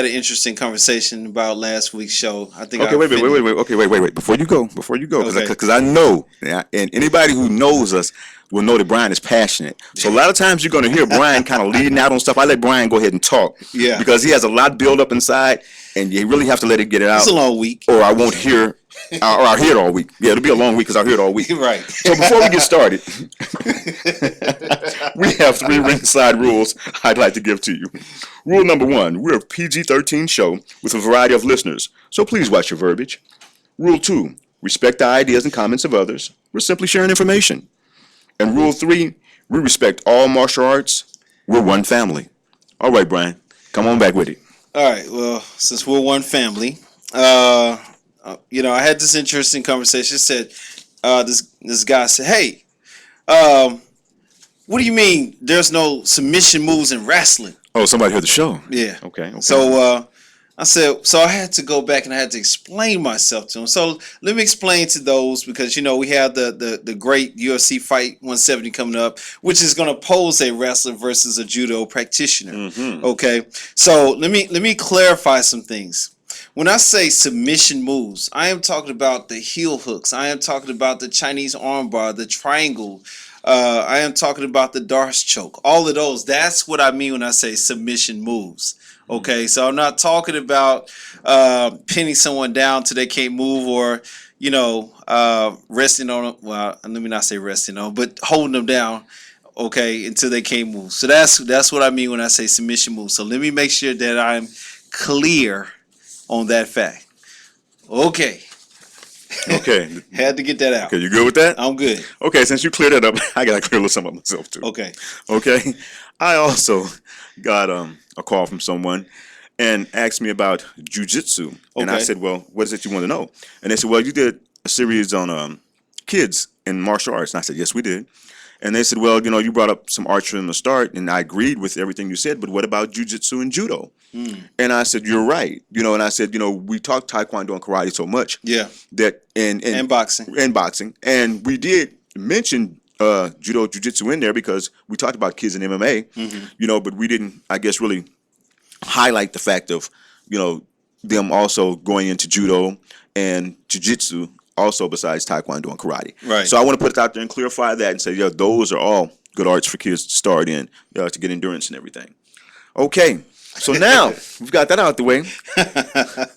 Had an interesting conversation about last week's show. I think Okay, I finished. wait. Before you go, Okay. because I know, yeah, and anybody who knows us will know that Brian is passionate. So a lot of times you're going to hear Brian kind of leading out on stuff. I let Brian go ahead and talk Yeah. because he has a lot built up inside, and you really have to let it get it It's a out, long week. or I won't hear, or I'll hear it all week. Yeah, it'll be a long week because I'll hear it all week. Right. So before we get started, we have three ringside rules I'd like to give to you. Rule number one, we're a PG-13 show with a variety of listeners, so please watch your verbiage. Rule two, respect the ideas and comments of others. We're simply sharing information. And rule three, we respect all martial arts. We're one family. All right, Brian, come on back with it. All right. Well, since we're one family, I had this interesting conversation. It said, this guy said, "Hey, um, what do you mean there's no submission moves in wrestling?" Oh, somebody heard the show. Yeah. Okay. So I said, so I had to go back and I had to explain myself to him. So let me explain to those because we have the great UFC fight 170 coming up, which is going to pose a wrestler versus a judo practitioner. Mm-hmm. Okay, so let me clarify some things. When I say submission moves, I am talking about the heel hooks. I am talking about the Chinese armbar, the triangle. I am talking about the Darce choke. All of those. That's what I mean when I say submission moves. Okay, so I'm not talking about pinning someone down till they can't move, or resting on them. Well, let me not say resting on, but holding them down. Okay, until they can't move. So that's what I mean when I say submission moves. So let me make sure that I'm clear on that fact. Okay. Okay. Had to get that out. Okay, you good with that? I'm good. Okay, since you cleared that up, I gotta clear a little something up myself too. Okay. Okay. I also got a call from someone and asked me about jujitsu. And I Okay. said, well, what is it you want to know? And they said, well, you did a series on kids in martial arts. And I said, yes, we did. And they said, well, you brought up some archery in the start, and I agreed with everything you said, but what about jujitsu and judo? And I said, you're right. And I said, we talk taekwondo and karate so much Yeah. that And boxing. and boxing, and we did mention judo, jujitsu in there because we talked about kids in MMA, but we didn't, I guess, really highlight the fact of, them also going into judo and jujitsu also besides taekwondo and karate. Right. So I want to put it out there and clarify that and say, yeah, those are all good arts for kids to start in to get endurance and everything. Okay. So now we've got that out the way.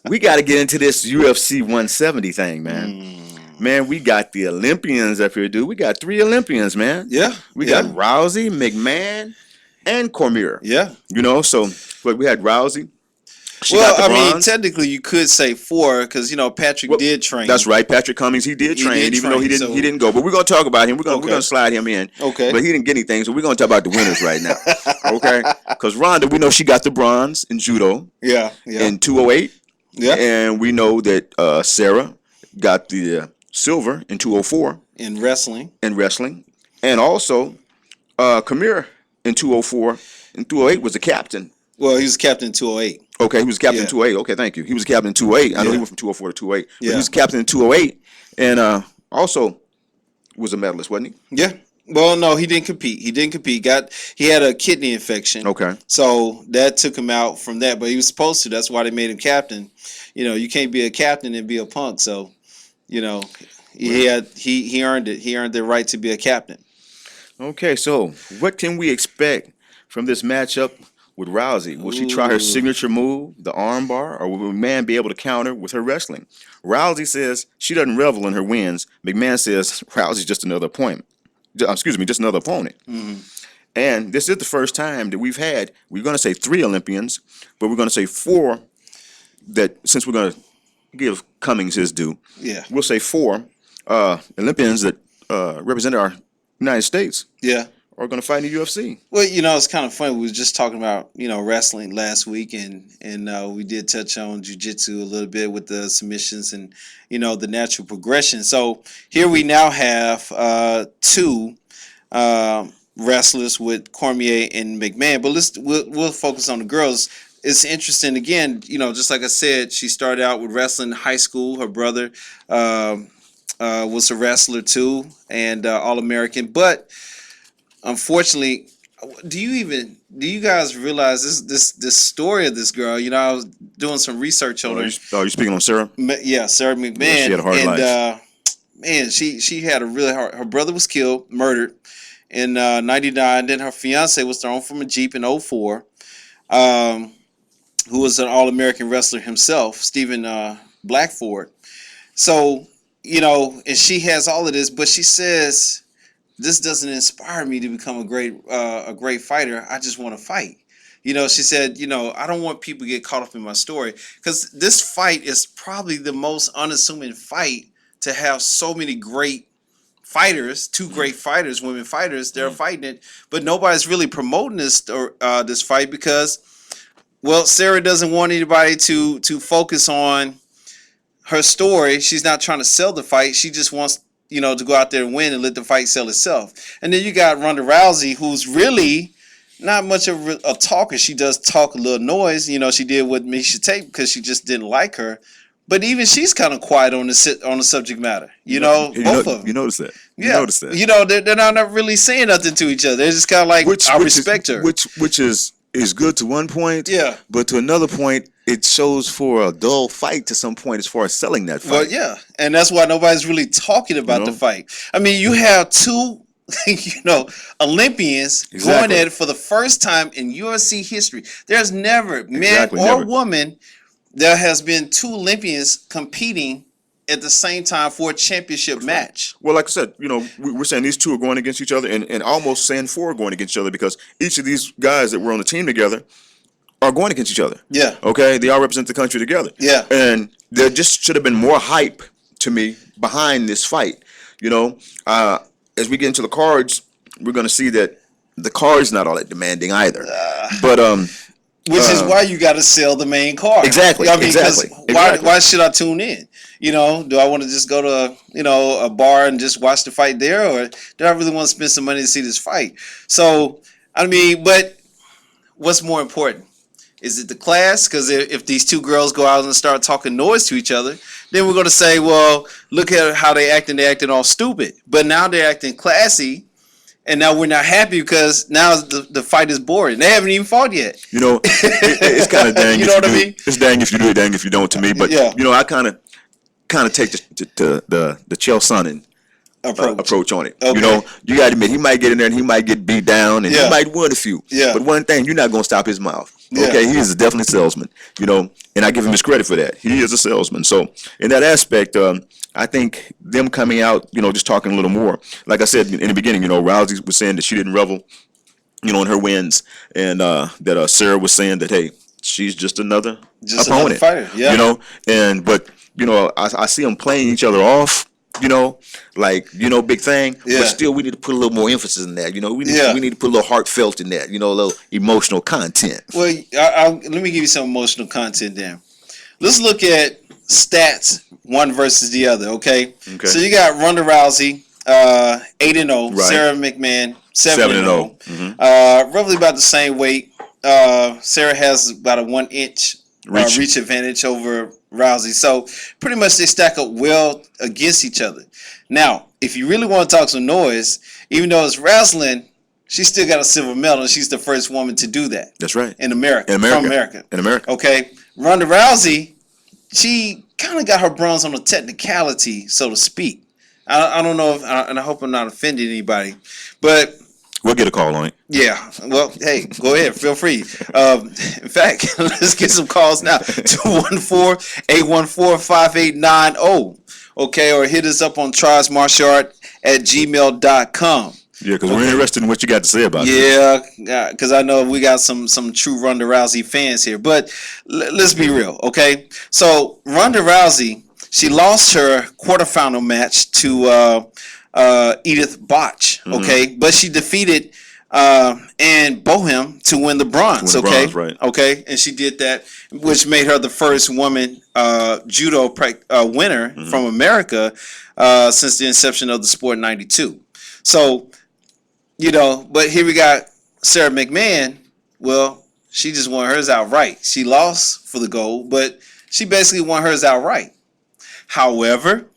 We got to get into this UFC 170 thing, man. Man, we got the Olympians up here, dude. We got three Olympians, man. Yeah. We yeah. got Rousey, McMahon, and Cormier. Yeah. So but we had Rousey. She Well, got the I mean, bronze. technically you could say four because Patrick Well, did train. That's right. Patrick Cummings, he did train, did even though he train, didn't so- he didn't go. But we're gonna talk about him. We're Okay. gonna slide him in. Okay. But he didn't get anything, so we're gonna talk about the winners right now. Okay. Because Rhonda, we know she got the bronze in judo Yeah. Yeah. in 208. yeah. And we know that Sarah got the silver in 204 In wrestling. in wrestling. And also Kamir in 204 and 208 was the captain. Well, he was captain in 208. Okay, he was captain in Yeah. 208. Okay, thank you. He was captain in 208. I know Yeah. he went from 204 to 208. But Yeah. he was captain in 208 and also was a medalist, wasn't he? Yeah. Well, no, he didn't compete. He had a kidney infection. Okay. So that took him out from that, but he was supposed to. That's why they made him captain. You can't be a captain and be a punk. So, he earned it. He earned the right to be a captain. Okay, so what can we expect from this matchup with Rousey? Will she try her signature move, the armbar, or will McMahon be able to counter with her wrestling? Rousey says she doesn't revel in her wins. McMahon says Rousey's just another opponent. Just another opponent. And this is the first time that we're going to say three Olympians, but we're going to say four that, since we're going to give Cummings his due, Yeah. we'll say four Olympians that represent our United States Yeah. are going to fight in the UFC. Well, it's kind of funny. We was just talking about, wrestling last week, and we did touch on jiu-jitsu a little bit with the submissions and, the natural progression. So here we now have two wrestlers with Cormier and McMahon. But we'll focus on the girls. It's interesting, again, just like I said, she started out with wrestling in high school. Her brother was a wrestler too, and All-American. But unfortunately, do you do you guys realize this story of this girl? You know, I was doing some research on her. You speaking on Sarah? Yeah, Sarah Yeah, she McMahon, had a hard and life. man, she had a really hard. Her brother was killed, murdered in '99. Then her fiance was thrown from a jeep in '04. Um, who was an All American wrestler himself, Stephen Blackford. So you know, and she has all of this, but she says this doesn't inspire me to become a great fighter. I just want to fight. You know, she said, you know, I don't want people to get caught up in my story because this fight is probably the most unassuming fight to have so many great fighters, two great fighters, women fighters. They're fighting it, but nobody's really promoting this fight because, well, Sarah doesn't want anybody to focus on her story. She's not trying to sell the fight. She just wants, you know, to go out there and win and let the fight sell itself. And then you got Ronda Rousey, who's really not much of a talker. She does talk a little noise. You know, she did with Misha Tate because she just didn't like her. But even she's kind of quiet on the subject matter. You know, both of them. You notice that. Yeah. You know, they're not really saying nothing to each other. They're just kind of like, I respect her. Which is good to one point. Yeah. But to another point, it shows for a dull fight to some point as far as selling that fight. Well, yeah, and that's why nobody's really talking about the fight. I mean, you have two, you know, Olympians going at it for the first time in UFC history. There's never, man or woman, there has been two Olympians competing at the same time for a championship match. Well, like I said, you know, we're saying these two are going against each other, and almost saying four are going against each other because each of these guys that were on the team together are going against each other. Yeah. Okay, they all represent the country together. Yeah. And there just should have been more hype to me behind this fight. You know, as we get into the cards, we're going to see that the card's not all that demanding either. But which is why you got to sell the main card. Exactly. I mean, exactly. Why should I tune in? You know, do I want to just go to a bar and just watch the fight there, or do I really want to spend some money to see this fight? So I mean, but what's more important? Is it the class? Because if these two girls go out and start talking noise to each other, then we're going to say, well, look at how they acting. They acting all stupid. But now they're acting classy, and now we're not happy because now the fight is boring. They haven't even fought yet. You know, it's kind of dang. You know what I mean? It's dang if you do it, dang if you don't to me. But Yeah. you know, I kind of take the Chael Sonnen approach on it. Okay. You know, you got to admit he might get in there and he might get beat down and he might win a few. Yeah. But one thing, you're not going to stop his mouth. Yeah. Okay, he is definitely a salesman. You know, and I give him his credit for that. He is a salesman. So in that aspect, I think them coming out, you know, just talking a little more. Like I said in the beginning, you know, Rousey was saying that she didn't revel, you know, in her wins, and that Sarah was saying that, hey, she's just another opponent, another fighter. Yeah. You know, but you know, I see them playing each other off. You know, like, you know, big thing. Yeah. But still, we need to put a little more emphasis in that. You know, we need to put a little heartfelt in that. You know, a little emotional content. Well, let me give you some emotional content there. Let's look at stats, one versus the other. Okay. So you got Ronda Rousey, 8-0. Right. Sarah McMahon, 7-0. Mm-hmm. Roughly about the same weight. Sarah has about a 1 inch reach advantage over Rousey. So pretty much they stack up well against each other. Now, if you really want to talk some noise, even though it's wrestling, she still got a silver medal, and she's the first woman to do that. That's right. In America. From America. In America. Okay. Ronda Rousey, she kind of got her bronze on a technicality, so to speak. I don't know if, and I hope I'm not offending anybody, but we'll get a call on it. Yeah. Well, hey, go ahead. Feel free. In fact, let's get some calls now. 214-814-5890. Okay, or hit us up on tribesmartialart@gmail.com. Yeah, because we're interested in what you got to say about it. Yeah, because I know we got some true Ronda Rousey fans here. But let's be real, okay? So Ronda Rousey, she lost her quarterfinal match to Edith Botch, okay? Mm-hmm. But she defeated Ann Bohem to win the bronze, okay? Right. Okay, and she did that, which made her the first woman judo winner mm-hmm. from America since the inception of the sport in '92. So, you know, but here we got Sarah McMahon. Well, she just won hers outright. She lost for the gold, but she basically won hers outright. However,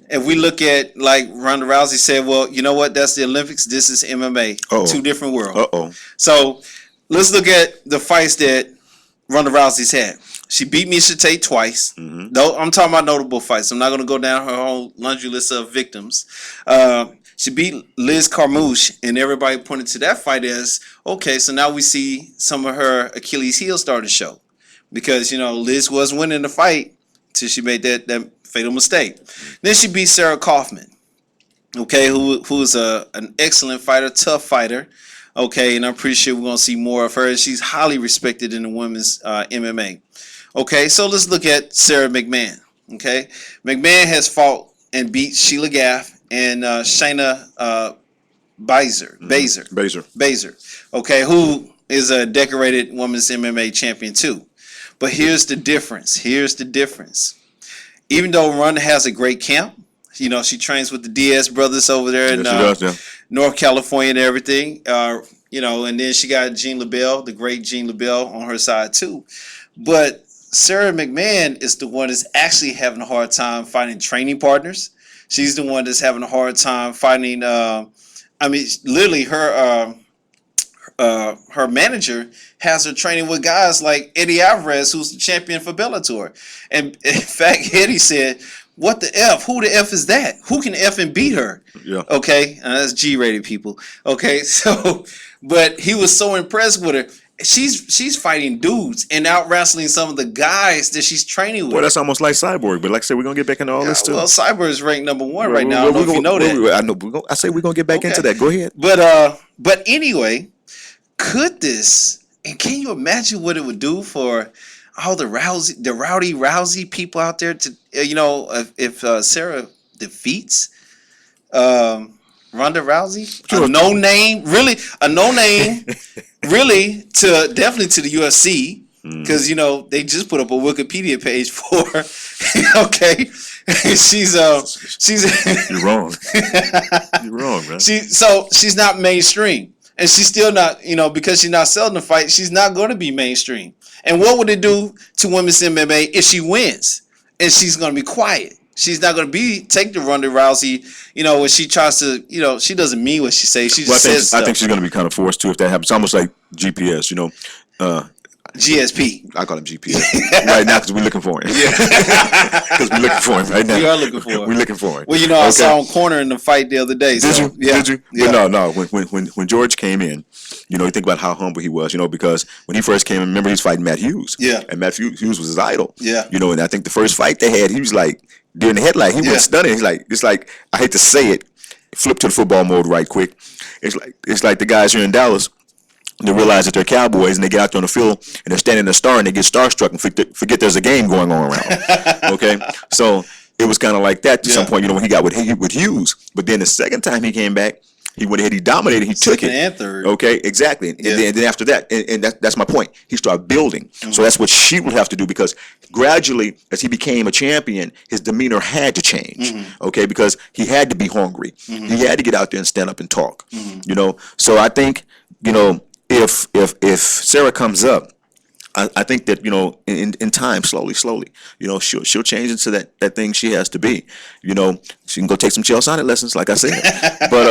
if we look at, like Ronda Rousey said, well, you know what? That's the Olympics. This is MMA. Uh-oh. Two different worlds. Uh-oh. So let's look at the fights that Ronda Rousey's had. She beat Miesha Tate twice. Mm-hmm. No, I'm talking about notable fights. I'm not going to go down her whole laundry list of victims. She beat Liz Carmouche, and everybody pointed to that fight as okay. So now we see some of her Achilles heel start to show, because Liz was winning the fight till she made that fatal mistake. Then she beat Sarah Kaufman. Okay, who's an excellent fighter, tough fighter. Okay, and I'm pretty sure we're gonna see more of her. She's highly respected in the women's MMA. Okay, so let's look at Sarah McMahon. Okay, McMahon has fought and beat Sheila Gaff and Shayna Baszler. Okay, who is a decorated women's MMA champion too. But here's the difference. Even though Ronda has a great camp, she trains with the Diaz brothers over there in North California and everything. And then she got Jean LaBelle, the great Jean LaBelle, on her side too. But Sarah McMahon is the one that's actually having a hard time finding training partners. She's the one that's having a hard time finding. Literally, her manager has her training with guys like Eddie Alvarez, who's the champion for Bellator. And in fact, Eddie said, "What the F? Who the F is that? Who can F and beat her?" Yeah. Okay, that's G-rated people. Okay, so, but he was so impressed with her. She's fighting dudes and out wrestling some of the guys that she's training with. Well, that's almost like Cyborg, but like I said, we're gonna get back into all this too. Well, Cyber is ranked number one right now. I don't know if you know that. I know. I say we're gonna get back into that. Go ahead. But anyway, could this, and can you imagine what it would do for all the rowdy Rousey people out there to if Sarah defeats Ronda Rousey, a no name really, to definitely to the UFC, because they just put up a Wikipedia page for her. Okay, she's You're wrong. You're wrong, man. She's not mainstream, and she's still not, because she's not selling the fight, she's not going to be mainstream. And what would it do to women's MMA if she wins and she's going to be quiet? She's not going to take the Ronda Rousey, when she tries to, she doesn't mean what she says. She just says stuff. I think she's going to be kind of forced to if that happens. It's almost like GPS, GSP. I call him GPS right now because we're looking for him. Yeah, because we're looking for him right now. We are looking for him. We're looking for him. Well, I saw him corner in the fight the other day. Did you? Yeah. Did you? Yeah. But no. When George came in, you think about how humble he was. Because when he first came in, remember he's fighting Matt Hughes. Yeah. And Matt Hughes was his idol. Yeah. And I think the first fight they had, he was like during the headlight, he went stunning. He's like, it's like, I hate to say it, flip to the football mode right quick. It's like the guys here in Dallas. They realize that they're Cowboys and they get out there on the field and they're standing in the star and they get starstruck and forget there's a game going on around. Okay, so it was kind of like that to some point. When he got with Hughes, but then the second time he came back, he went ahead, he dominated, he took it. Second and third. Okay, exactly. And then after that, and that's my point. He started building. Mm-hmm. So that's what she would have to do, because gradually, as he became a champion, his demeanor had to change. Mm-hmm. Okay, because he had to be hungry. Mm-hmm. He had to get out there and stand up and talk. Mm-hmm. So I think if Sarah comes up, I think that in time, slowly, she'll change into that thing she has to be. She can go take some Chelsonic lessons, like I said. But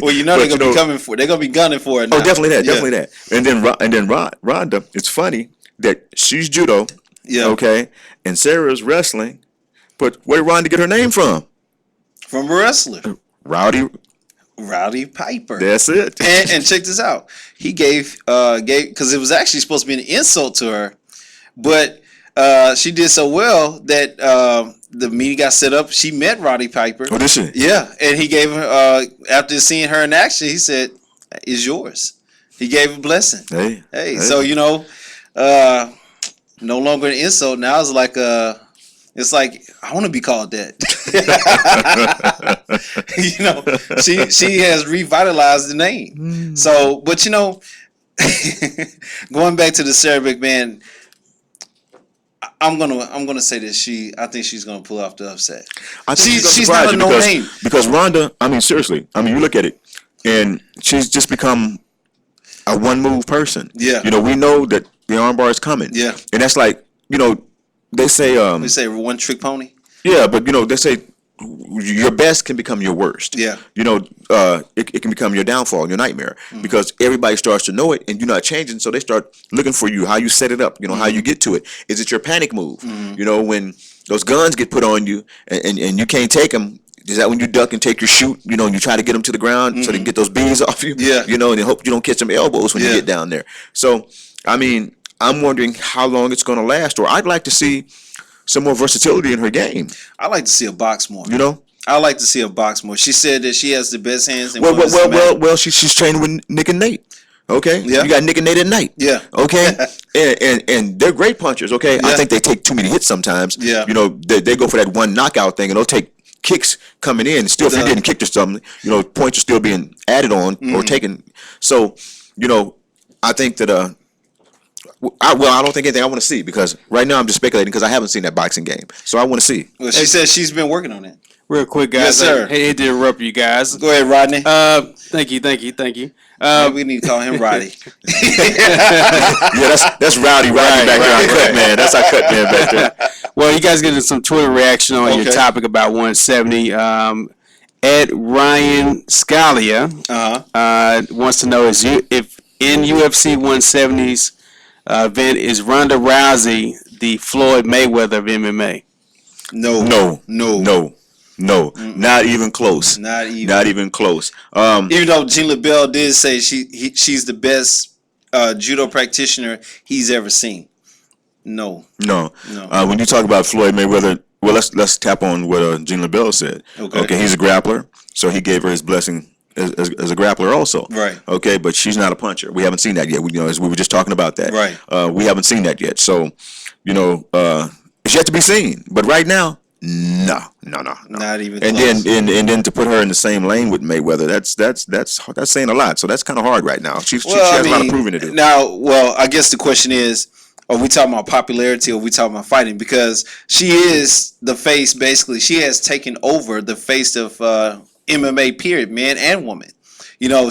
well, they're gonna be coming for. They're gonna be gunning for it now. Oh, definitely that. And then Ronda. It's funny that she's judo. Yeah. Okay. And Sarah's wrestling. But where did Ronda get her name from? From a wrestler. Rowdy Piper. That's it. And check this out. He gave because it was actually supposed to be an insult to her, but she did so well that the meeting got set up. She met Roddy Piper. Oh, did she? Yeah, and he gave her after seeing her in action, he said, "It's yours." He gave a blessing. Hey. So no longer an insult. Now it's like it's like, I want to be called that. She has revitalized the name. So, but going back to the Sarah McMahon, I'm gonna say that I think she's gonna pull off the upset. I think she's not a no name, because Ronda. I mean, seriously. I mean, you look at it, and she's just become a one move person. Yeah. We know that the armbar is coming. Yeah. And that's like, they say one trick pony. Yeah, but they say your best can become your worst. Yeah. It can become your downfall, your nightmare, because everybody starts to know it, and you're not changing. So they start looking for you, how you set it up, how you get to it. Is it your panic move? When those guns get put on you and you can't take them. Is that when you duck and take your shoot, and you try to get them to the ground so they can get those bees off you? Yeah. And you hope you don't catch them elbows when you get down there. So, I mean, I'm wondering how long it's going to last, or I'd like to see some more versatility in her game. I like to see her box more. I like to see her box more. She said that she has the best hands. Well, she's training with Nick and Nate. Okay, Yeah. You got Nick and Nate at night. Yeah. Okay, and they're great punchers. Okay, I think they take too many hits sometimes. Yeah. They go for that one knockout thing, and they'll take kicks coming in. Still, if you're getting kicked or something, points are still being added on or taken. So, I think that I don't think anything I want to see, because right now I'm just speculating because I haven't seen that boxing game. So I want to see. Well, she says she's been working on it. Real quick, guys. Yes, sir. I hate to interrupt you guys. Go ahead, Rodney. Thank you. We need to call him Roddy. Yeah, that's Rowdy back there. Our cut man. That's our cut man back there. Well, you guys getting some Twitter reaction on your topic about 170. Ed Ryan Scalia wants to know if in UFC 170's event is Ronda Rousey the Floyd Mayweather of MMA? No, not even close. Not even close. Even though Gene LaBelle did say she's the best judo practitioner he's ever seen. No. When you talk about Floyd Mayweather, well, let's tap on what Gene LaBelle said. Okay, he's a grappler, so he gave her his blessing as a grappler also. Right. Okay, but she's not a puncher. We haven't seen that yet. As we were just talking about that. Right. We haven't seen that yet. So, it's yet to be seen. But right now, no. Not even and close. then to put her in the same lane with Mayweather, that's saying a lot. So that's kind of hard right now. She has a lot of proving to do. Now, I guess the question is, are we talking about popularity or are we talking about fighting? Because she is the face, basically. She has taken over the face of MMA, period, man and woman.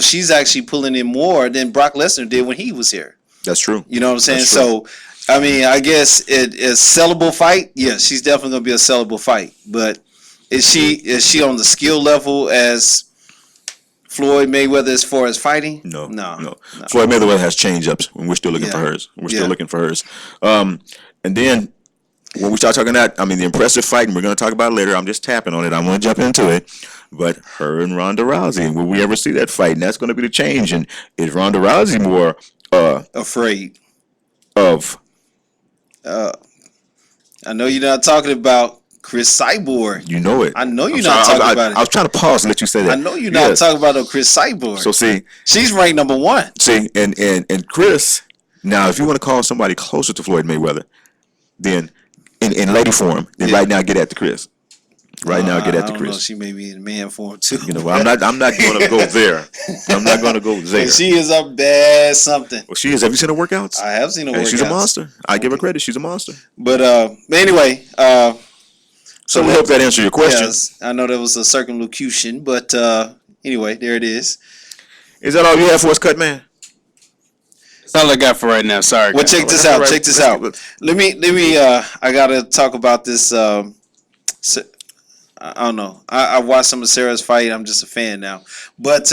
She's actually pulling in more than Brock Lesnar did when he was here. That's true. You know what I'm saying? So, I mean, I guess it is sellable fight. Yeah, she's definitely gonna be a sellable fight. But is she on the skill level as Floyd Mayweather as far as fighting? No. Floyd Mayweather has change-ups, and we're still looking for hers. And then when we start talking that, I mean, the impressive fight, and we're going to talk about it later. I'm just tapping on it. I'm going to jump into it. But her and Ronda Rousey, will we ever see that fight? And that's going to be the change. And is Ronda Rousey more afraid of? I know you're not talking about Chris Cyborg. You know it. I know you're not talking about it. I was trying to pause and let you say that. I know you're not talking about no Chris Cyborg. So see, she's ranked number 1. See, and Chris. Now, if you want to call somebody closer to Floyd Mayweather, then in lady form, then right now get at the Chris. Right now, get at the Chris. Know, she may be in man form too. I'm not going to go there. I'm not going to go there. She is a bad something. Well, she is. Have you seen her workouts? I have seen her workouts. She's a monster. I give her credit. She's a monster. But anyway, so we hope that answered your question. Yes, I know that was a circumlocution, but anyway, there it is. Is that all you have for us, Cut Man? That's all I got for right now. Sorry. Well, check this out. Check this out. Let me. I gotta talk about this. I don't know. I watched some of Sarah's fight. I'm just a fan now. But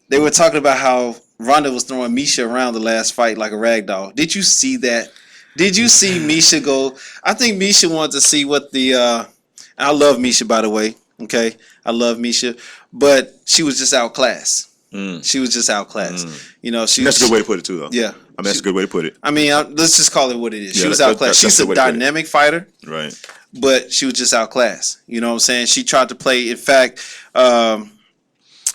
they were talking about how Ronda was throwing Misha around the last fight like a rag doll. Did you see that? Did you see Misha go? I think Misha wanted to see what the. I love Misha, by the way. Okay, I love Misha, but she was just outclassed. She was just outclassed. That's a good way to put it too, though. Yeah, that's a good way to put it. I mean, let's just call it what it is. She was outclassed. She's a dynamic fighter, right? But she was just outclassed. You know what I'm saying? She tried to play. In fact, her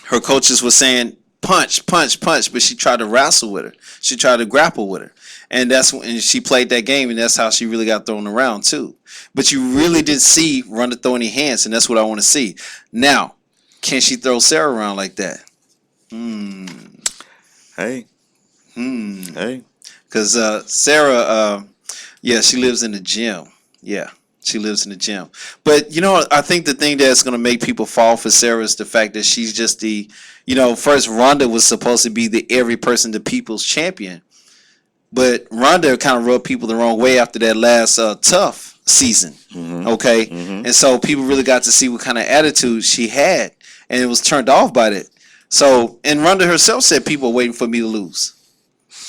coaches were saying punch, but she tried to wrestle with her. She tried to grapple with her, and she played that game, and that's how she really got thrown around too. But you really did see Ronda throw any hands, and that's what I want to see. Now, can she throw Sarah around like that? Hey. Because Sarah, she lives in the gym. Yeah, she lives in the gym. But, I think the thing that's going to make people fall for Sarah is the fact that she's just the, first Ronda was supposed to be the every person to people's champion. But Ronda kind of rubbed people the wrong way after that last tough season. Okay, and so people really got to see what kind of attitude she had, and it was turned off by that. So, and Ronda herself said people are waiting for me to lose.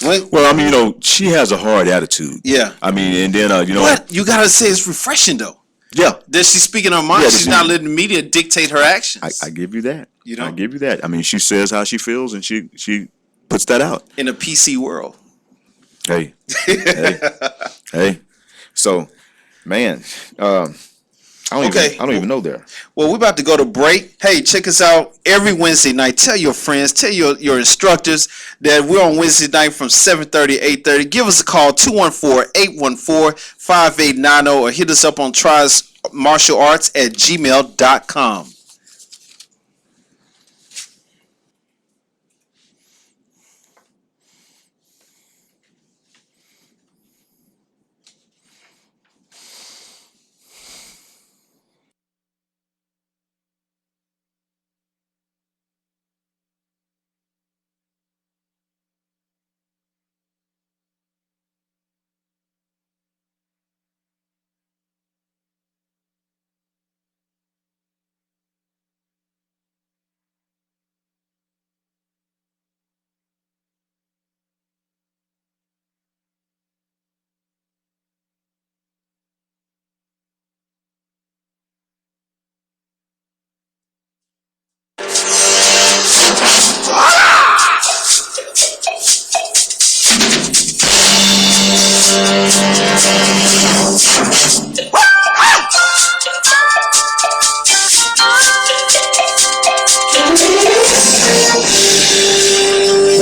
Well, I mean, she has a hard attitude. Yeah. I mean, and then but you gotta say it's refreshing though. Yeah. That she's speaking her mind. She's not letting the media dictate her actions. I give you that. I give you that. I mean, she says how she feels, and she puts that out in a PC world. Hey, hey. So, man, I don't even know there. Well, we're about to go to break. Hey, check us out every Wednesday night. Tell your friends, tell your instructors that we're on Wednesday night from 7:30 to 8:30. Give us a call, 214-814-5890, or hit us up on trymartialarts@gmail.com.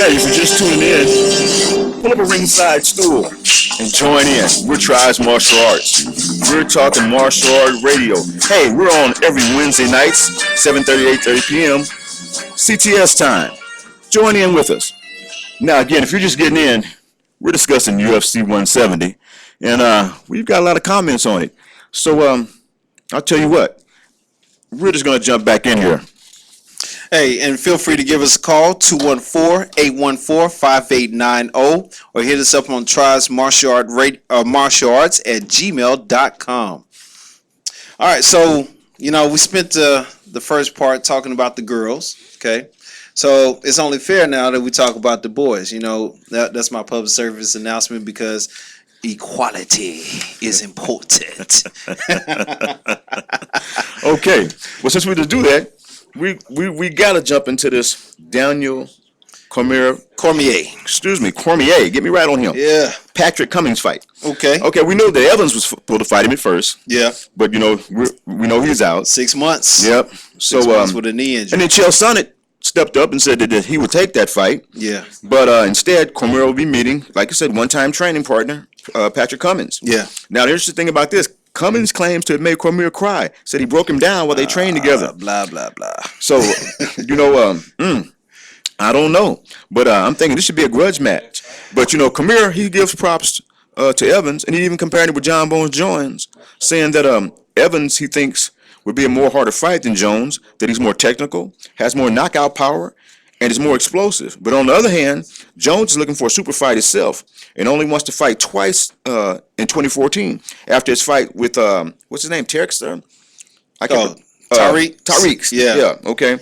Hey, if you're just tuning in, pull up a ringside stool and join in. We're Tribes Martial Arts. We're talking martial art radio. Hey, we're on every Wednesday nights, 7:30, 8:30 p.m. CTS time. Join in with us. Now, again, if you're just getting in, we're discussing UFC 170, and we've got a lot of comments on it. So, I'll tell you what, we're just going to jump back in here. Hey, and feel free to give us a call, 214-814-5890, or hit us up on martialarts@gmail.com. All right, so, we spent the first part talking about the girls, okay? So it's only fair now that we talk about the boys. That's my public service announcement because equality is important. Okay, well, since we just do that, we gotta jump into this Daniel Cormier. Excuse me, Cormier. Get me right on him. Yeah. Patrick Cummins fight. Okay. Okay, we know that Evans was supposed to fight him at first. Yeah. But we know he's out. 6 months. Yep. 6 months with a knee injury. And then Chael Sonnen stepped up and said that he would take that fight. Yeah. But instead, Cormier will be meeting, like I said, one-time training partner, Patrick Cummins. Yeah. Now, the interesting thing about this, Cummins claims to have made Cormier cry. Said he broke him down while they trained together. Blah, blah, blah. So, I don't know. But I'm thinking this should be a grudge match. But, Cormier, he gives props to Evans, and he even compared it with John Bones Jones, saying that Evans, he thinks, would be a more harder fight than Jones, that he's more technical, has more knockout power, and is more explosive. But on the other hand, Jones is looking for a super fight itself and only wants to fight twice in 2014 after his fight with, what's his name, Tariq? Tariq. Yeah, okay.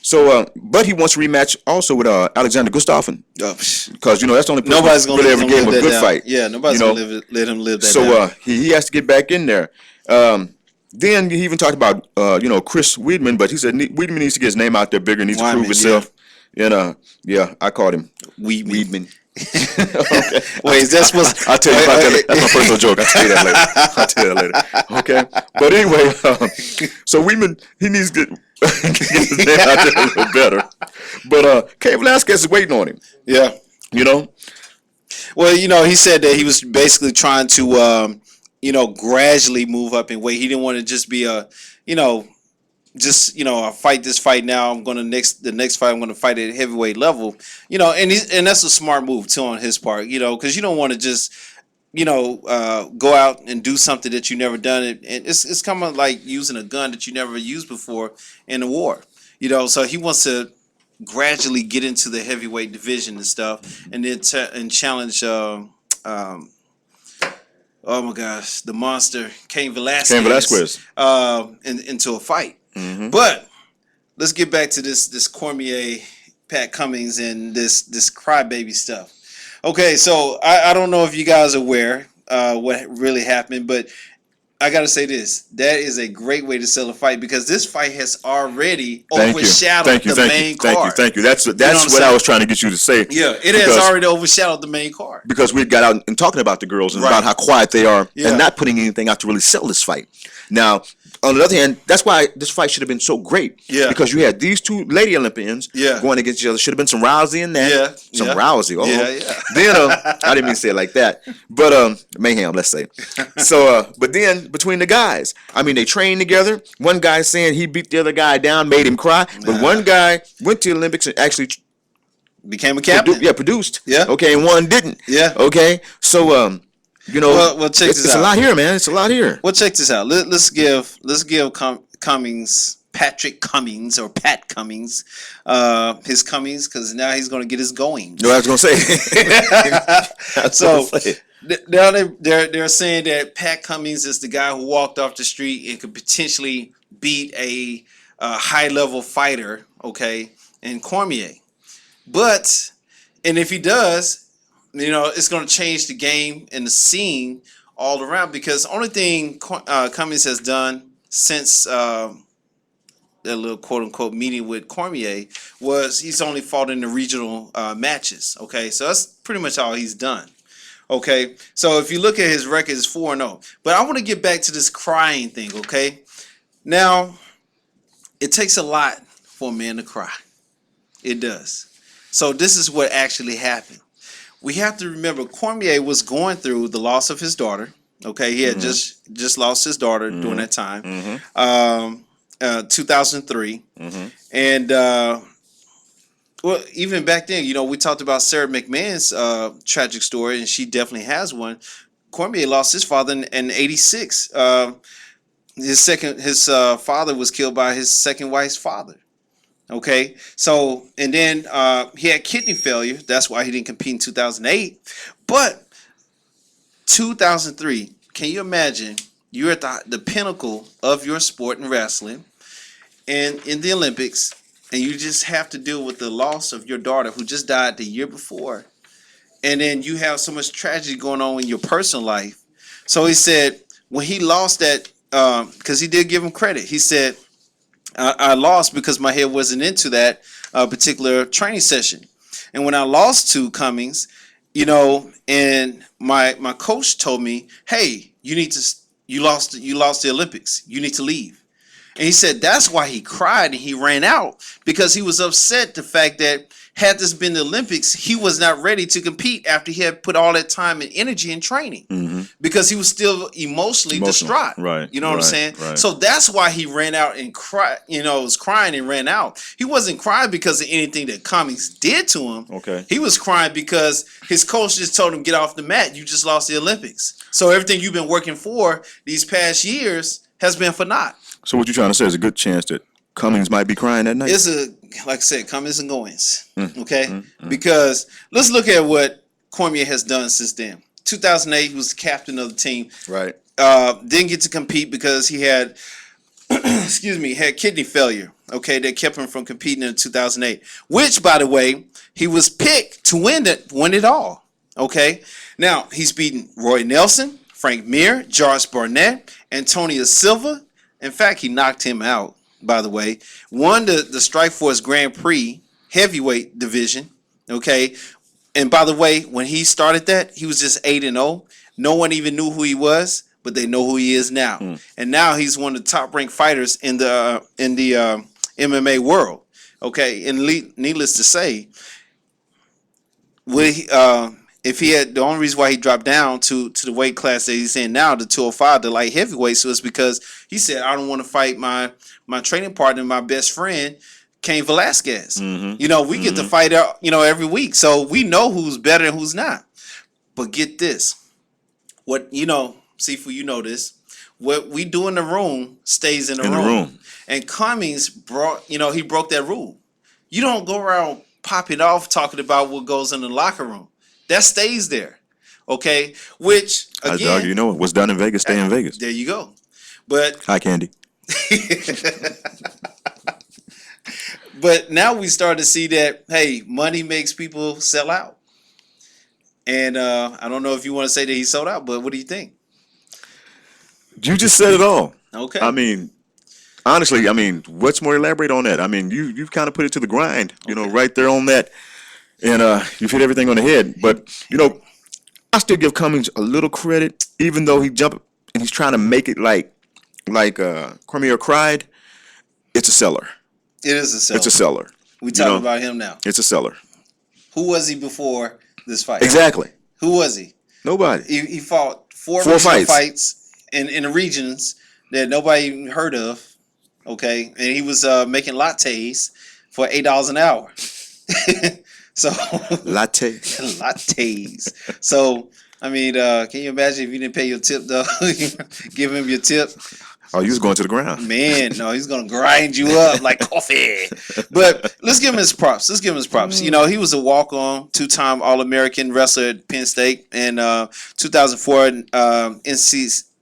So, but he wants a rematch also with Alexander Gustafsson. Because, that's the only person nobody's gonna really ever gave him a good fight. Yeah, nobody's going to let him live that So, down. he has to get back in there. Then he even talked about, Chris Weidman, but he said Weidman needs to get his name out there bigger, needs to prove himself. And, I called him Weidman. Okay. Wait, is that supposed I'll tell you about that. That's my personal joke. I'll tell you that later. Okay. But anyway, so Weidman, he needs to get his name out there a little better. But Cain Velasquez is waiting on him. Yeah. Well, he said that he was basically trying to, gradually move up in weight. He didn't want to just be I fight this fight now. The next fight I'm gonna fight at heavyweight level. And that's a smart move too on his part. Because you don't want to just go out and do something that you never done. And it's kind of like using a gun that you never used before in a war. So he wants to gradually get into the heavyweight division and stuff, and then and challenge oh my gosh, the monster Cain Cain Velasquez, Velasquez. into a fight. Mm-hmm. But let's get back to this Cormier, Pat Cummings, and this crybaby stuff. Okay, so I don't know if you guys are aware what really happened, but I gotta say this: that is a great way to sell a fight because this fight has already Thank you. overshadowed the main card. Thank you. That's what what I'm I was trying to get you to say. Yeah, it has already overshadowed the main card. Because we got out and talking about the girls and Right. about how quiet they are Yeah. and not putting anything out to really sell this fight. Now, on the other hand, that's why this fight should have been so great. Yeah. Because you had these two lady Olympians Yeah. going against each other. Should have been some Rousey in that. Yeah. Some Yeah. Rousey. Oh. Yeah, yeah. Then I didn't mean to say it like that. But mayhem, let's say. So but then between the guys, I mean they trained together. One guy saying he beat the other guy down, made him cry. But one guy went to the Olympics and actually Became a captain. produced. Yeah. Okay, and one didn't. Yeah. Okay. So you know, Well, check this it's out. a lot here, man. It's a lot here. Well, check this out. Let's give Cummings, Patrick Cummings, or Pat Cummings, his Cummings, because now he's going to get his goings. No, I was gonna say. So now they're saying that Pat Cummings is the guy who walked off the street and could potentially beat a high level fighter, okay, in Cormier. And if he does, it's going to change the game and the scene all around because the only thing Cummings has done since that little quote unquote meeting with Cormier was he's only fought in the regional matches. Okay, so that's pretty much all he's done. Okay, so if you look at his record, it's 4-0. But I want to get back to this crying thing. Okay, now it takes a lot for a man to cry. It does. So this is what actually happened. We have to remember Cormier was going through the loss of his daughter. Okay, he had just lost his daughter during that time, 2003, and well, even back then, we talked about Sarah McMahon's tragic story, and she definitely has one. Cormier lost his father in '86. His father was killed by his second wife's father. Okay, so and then he had kidney failure. That's why he didn't compete in 2008. But 2003, can you imagine? You're at the pinnacle of your sport in wrestling, and in the Olympics, and you just have to deal with the loss of your daughter who just died the year before, and then you have so much tragedy going on in your personal life. So he said when he lost that, because he did give him credit. He said, I lost because my head wasn't into that particular training session. And when I lost to Cummings, and my coach told me, hey, you lost the Olympics. You need to leave. And he said that's why he cried and he ran out because he was upset the fact that had this been the Olympics, he was not ready to compete after he had put all that time and energy in training because he was still emotionally distraught. Right. You know what I'm saying? Right. So that's why he ran out and cried, was crying and ran out. He wasn't crying because of anything that Cummings did to him. Okay. He was crying because his coach just told him, get off the mat. You just lost the Olympics. So everything you've been working for these past years has been for naught. So what you're trying to say is a good chance that Cummings might be crying that night? It's like I said, comings and goings. Okay? Because let's look at what Cormier has done since then. 2008, he was the captain of the team. Right. Didn't get to compete because he had, had kidney failure. Okay, that kept him from competing in 2008. Which, by the way, he was picked to win it all. Okay? Now, he's beaten Roy Nelson, Frank Mir, George Barnett, Antonio Silva. In fact, he knocked him out, by the way. Won the Strikeforce Grand Prix heavyweight division. Okay. And by the way, when he started that, he was just 8-0. No one even knew who he was, but they know who he is now. And now he's one of the top ranked fighters in the MMA world. Okay. And needless to say, if he had, the only reason why he dropped down to the weight class that he's in now, the 205, the light heavyweight, so it's because he said, I don't want to fight my training partner, my best friend, Cain Velasquez. We get to fight out, every week. So we know who's better and who's not. But get this. Sifu, this. What we do in the room stays in the room. And Cummings broke that rule. You don't go around popping off talking about what goes in the locker room. That stays there. Okay, which again, you know, what's done in Vegas, stay in Vegas. there you go. But Hi, Candy. but now we start to see that hey, money makes people sell out. And I don't know if you want to say that he sold out, but what do you think? You just said it all. Okay. I mean, honestly, I mean, what's more elaborate on that? I mean, you've kind of put it to the grind, you know, right there on that, and you've hit everything on the head. But you know, I still give Cummings a little credit, even though he jumped and he's trying to make it like Cormier cried. It's a seller. It is a seller. It's a seller. We talking about him now. It's a seller. Who was he before this fight? Exactly. Who was he? Nobody. He fought four fights in the regions that nobody even heard of. Okay, and he was making lattes for $8 an hour. So lattes. So I mean, can you imagine if you didn't pay your tip though? Give him your tip. Oh, you was going to the ground. Man, no, he's gonna grind you up like coffee. But let's give him his props. You know, he was a walk-on, 2-time All-American wrestler at Penn State, and 2004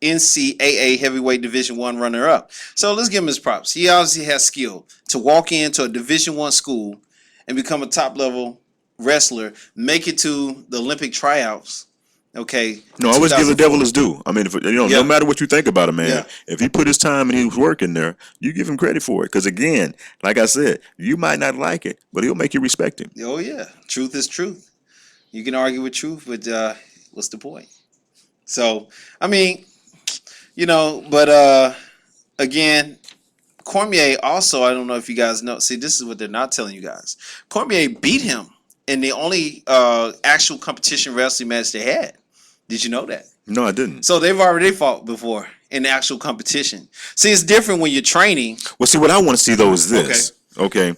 NCAA Heavyweight Division I runner-up. So let's give him his props. He obviously has skill to walk into a Division I school and become a top-level wrestler, make it to the Olympic tryouts. Okay. No, I always give the devil his due. I mean, if, you know, no matter what you think about him, man, if he put his time and he was working there, you give him credit for it. Because again, like I said, you might not like it, but he'll make you respect him. Oh yeah, truth is truth. You can argue with truth, but what's the point? So, I mean, you know, but again, Cormier also, I don't know if you guys know. See, this is what they're not telling you guys. Cormier beat him in the only actual competition wrestling match they had. Did you know that? No, I didn't. So they've already fought before in the actual competition. See, it's different when you're training. Well, see, what I want to see though is this. Okay.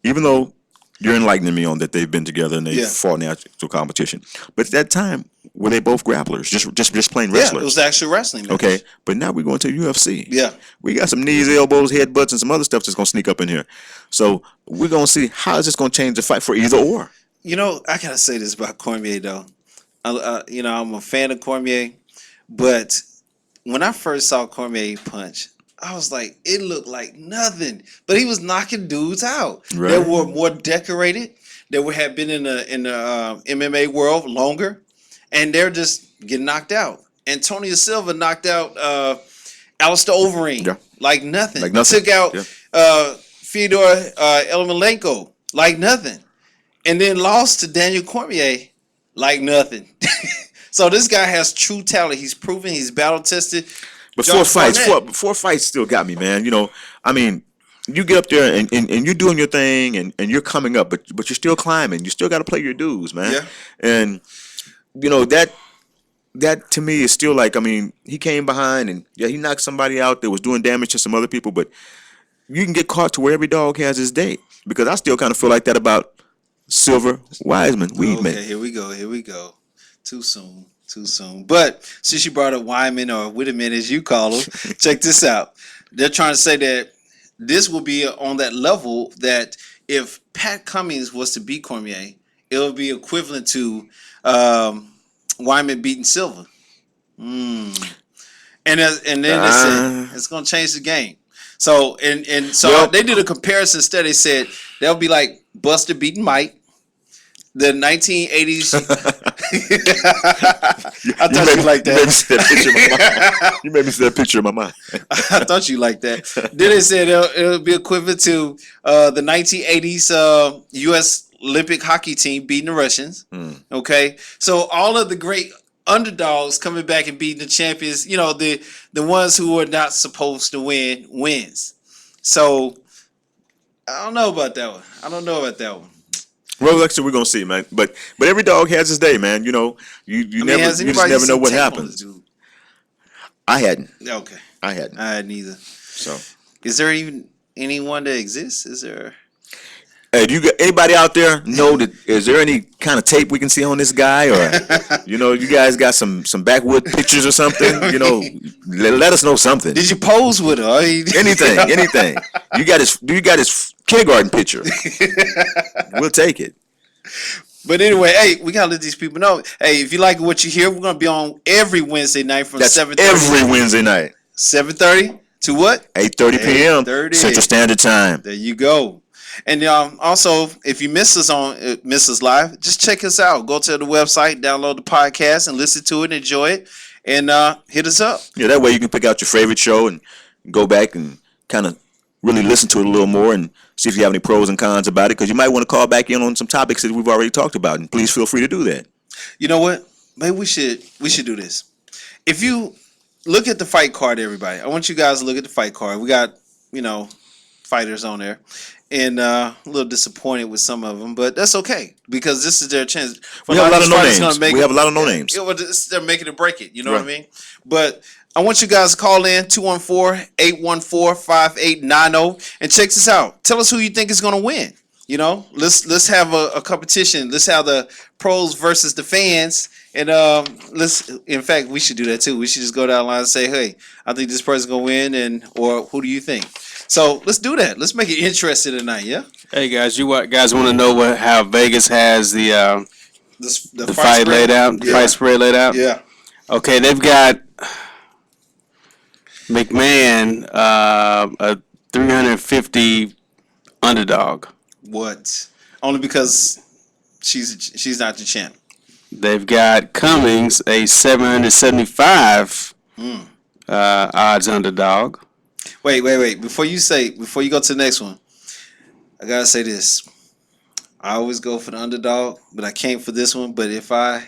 Even though you're enlightening me on that they've been together and they fought in the actual competition, but at that time were they both grapplers, just plain wrestlers? Yeah, it was actual wrestling match. Okay, but now we're going to UFC. Yeah, we got some knees, elbows, headbutts, and some other stuff that's gonna sneak up in here. So we're gonna see how is this gonna change the fight for either or. You know, I gotta say this about Cormier though. You know, I'm a fan of Cormier, but when I first saw Cormier punch, I was like, it looked like nothing. But he was knocking dudes out. Right. They were more decorated. They had been in the MMA world longer, and they're just getting knocked out. Antonio Silva knocked out Alistair Overeem like nothing. Like nothing. Took out Fyodor Emelianenko like nothing, and then lost to Daniel Cormier like nothing. So this guy has true talent. He's proven. He's battle tested. But four fights still got me, man. You know, I mean, you get up there and you're doing your thing and you're coming up, but you're still climbing. You still got to play your dues, man. Yeah. And you know that to me is still like, I mean, he came behind and he knocked somebody out that was doing damage to some other people, but you can get caught to where every dog has his day, because I still kind of feel like that about Silver, Wiseman, Weidman. Okay, here we go. Too soon. But since you brought up Wyman, or Whitman as you call him, check this out. They're trying to say that this will be on that level that if Pat Cummings was to beat Cormier, it will be equivalent to Wyman beating Silva. And then they said it's going to change the game. So they did a comparison study. They said that would be like Buster beating Mike. The 1980s. I thought you liked that. You made me see that picture in my mind. I thought you liked that. Then they said it'll be equivalent to the 1980s U.S. Olympic hockey team beating the Russians. Okay, so all of the great underdogs coming back and beating the champions. You know, the ones who are not supposed to wins. So I don't know about that one. Well, actually, we're gonna see, man. But every dog has his day, man. You know, you just never know what happens. I hadn't. Okay. I hadn't. I hadn't either. So, is there even anyone that exists? Is there? Hey, do you got anybody out there know that? Is there any kind of tape we can see on this guy, or you know, you guys got some backwood pictures or something? You know, let us know something. Did you pose with her? Anything. You got his kindergarten picture. We'll take it. But anyway, hey, we gotta let these people know. Hey, if you like what you hear, we're gonna be on every Wednesday night from That's 7:30. every Wednesday night. 7:30 to what? 8:30 p.m. 8:30. Central Standard Time. There you go. And also, if you miss us live, just check us out. Go to the website, download the podcast, and listen to it, enjoy it, and hit us up. Yeah, that way you can pick out your favorite show and go back and kind of really listen to it a little more and see if you have any pros and cons about it. Because you might want to call back in on some topics that we've already talked about, and please feel free to do that. You know what? Maybe we should do this. If you look at the fight card, everybody, I want you guys to look at the fight card. We got fighters on there. And a little disappointed with some of them, but that's okay because this is their chance. We have a lot of no names. We have a lot of no names. They're making it break it. You know what I mean? But I want you guys to call in 214-814-5890 and check this out. Tell us who you think is going to win. Let's have a competition. Let's have the pros versus the fans. And in fact, we should do that too. We should just go down the line and say, hey, I think this person's going to win, or who do you think? So let's do that. Let's make it interesting tonight, yeah? Hey guys, guys want to know how Vegas has the fight laid out, the fight spread laid out? Yeah. Okay, they've got McMahon a 350 underdog. What? Only because she's not the champ. They've got Cummings a 775 odds underdog. Wait. Before you go to the next one, I gotta say this. I always go for the underdog, but I came for this one. But if I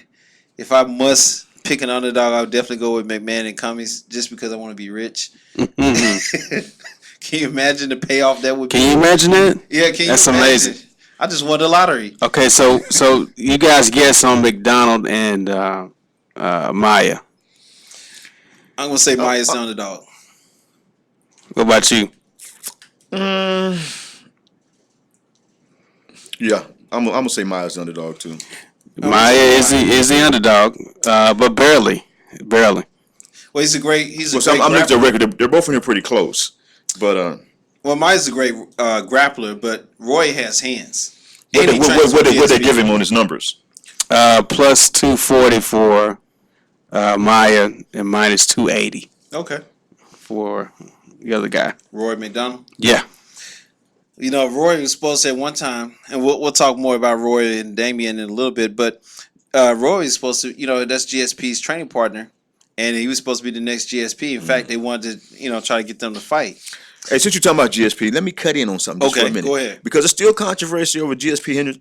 must pick an underdog, I would definitely go with McMahon and Cummings just because I want to be rich. Can you imagine the payoff that would be? Can you imagine that? Yeah, can you That's imagine? amazing. I just won the lottery. Okay, so you guys guess on McDonald and Maya. I'm gonna say Maya's the underdog. What about you? Yeah, I'm gonna say Maya's the underdog too. Maya is the underdog, but barely. Well, he's a great. I'm looking at the record. They're both in here pretty close, but well, Maya's a great grappler, but Roy has hands. What they give him on his numbers? Plus 240 for Maya and minus 280 Okay. for the other guy. Roy McDonald. Yeah. Roy was supposed to at one time, and we'll talk more about Roy and Damian in a little bit, but Roy is supposed to, that's GSP's training partner, and he was supposed to be the next GSP. In fact, they wanted to, try to get them to fight. Hey, since you're talking about GSP, let me cut in on something just for a minute. Go ahead. Because there's still controversy over GSP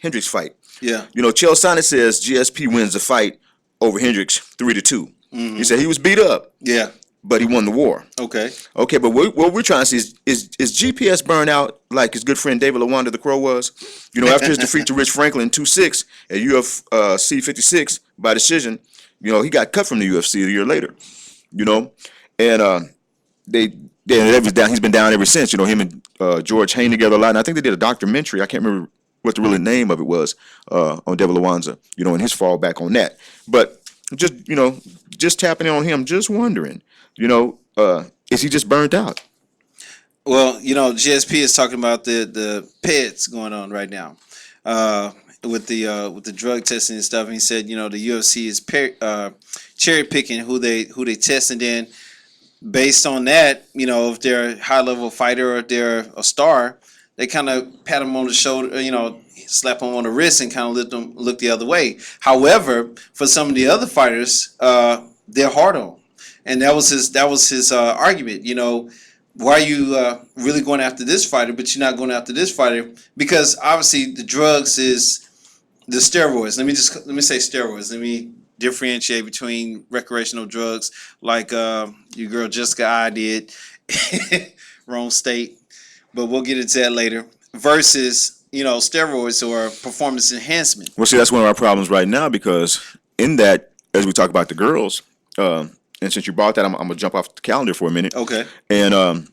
Hendricks fight. Yeah. Chael Sonnen says GSP wins the fight over Hendricks 3-2. Mm-hmm. He said he was beat up. Yeah. But he won the war. Okay. Okay, but what we're trying to see is GPS burned out like his good friend David Lawanda the Crow was? After his defeat to Rich Franklin 2-6 at UFC 56 by decision, he got cut from the UFC a year later. And he's been down ever since. Him and George hang together a lot. And I think they did a documentary. I can't remember what the real name of it was on David Lawanda, and his fall back on that. But just tapping in on him, just wondering, is he just burnt out? Well, GSP is talking about the PEDs going on right now with the drug testing and stuff. And he said, the UFC is cherry picking who they test, and then based on that, if they're a high level fighter or if they're a star, they kind of pat them on the shoulder, slap them on the wrist and kind of let them look the other way. However, for some of the other fighters, they're hard on, and that was his argument. Why are you really going after this fighter, but you're not going after this fighter? Because obviously the drugs is the steroids. Let me say steroids. Let me differentiate between recreational drugs like your girl Jessica I did, wrong state, but we'll get into that later, versus steroids or performance enhancement. Well, see, that's one of our problems right now, because in that, as we talk about the girls, and since you brought that, I'm gonna jump off the calendar for a minute. Okay. And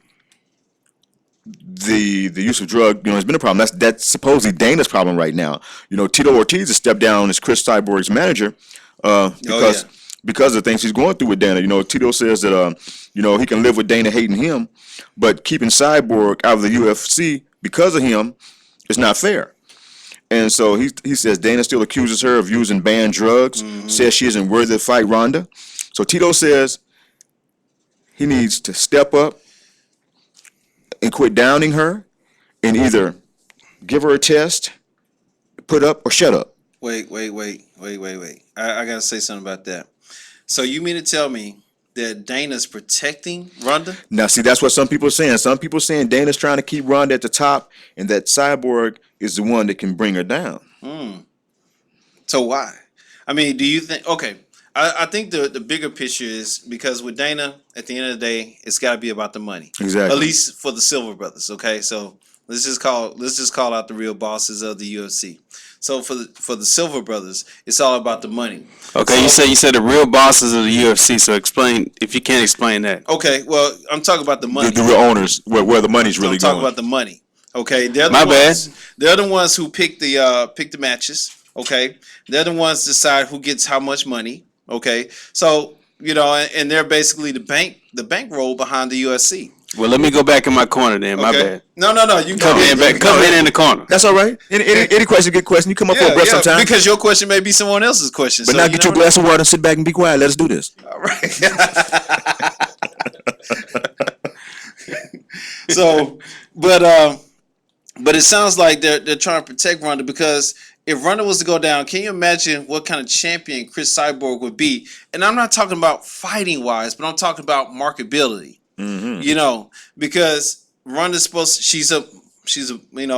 the use of drug, has been a problem. That's supposedly Dana's problem right now. Tito Ortiz has stepped down as Chris Cyborg's manager because of the things he's going through with Dana. Tito says that he can live with Dana hating him, but keeping Cyborg out of the UFC because of him is not fair. And so he says Dana still accuses her of using banned drugs, says she isn't worthy to fight Ronda. So Tito says he needs to step up and quit downing her and either give her a test, put up, or shut up. Wait. I gotta say something about that. So you mean to tell me that Dana's protecting Ronda? Now, see, that's what some people are saying. Some people are saying Dana's trying to keep Ronda at the top and that Cyborg is the one that can bring her down. So why? I mean, do you think? Okay, I think the bigger picture is because with Dana, at the end of the day, it's got to be about the money. Exactly. At least for the Silver Brothers. Okay, so let's just call out the real bosses of the UFC. So for the Silver Brothers, it's all about the money. Okay, So, you said the real bosses of the UFC. So explain if you can't explain that. Okay, well, I'm talking about the money. The real owners, where the money's really I'm talking going. about the money. Okay, they're the My bad. ones. They're the ones who pick the matches. Okay, they're the ones who decide who gets how much money. Okay, so and they're basically the bankroll behind the UFC. Well, let me go back in my corner then. My bad. No. You Come in the corner. That's all right. Any question, good question. You come up for a breath sometime. Because your question may be someone else's question. But so now get your glass of water and sit back and be quiet. Let us do this. All right. So, but it sounds like they're trying to protect Ronda because if Ronda was to go down, can you imagine what kind of champion Chris Cyborg would be? And I'm not talking about fighting wise, but I'm talking about marketability. Because Ronda's she's a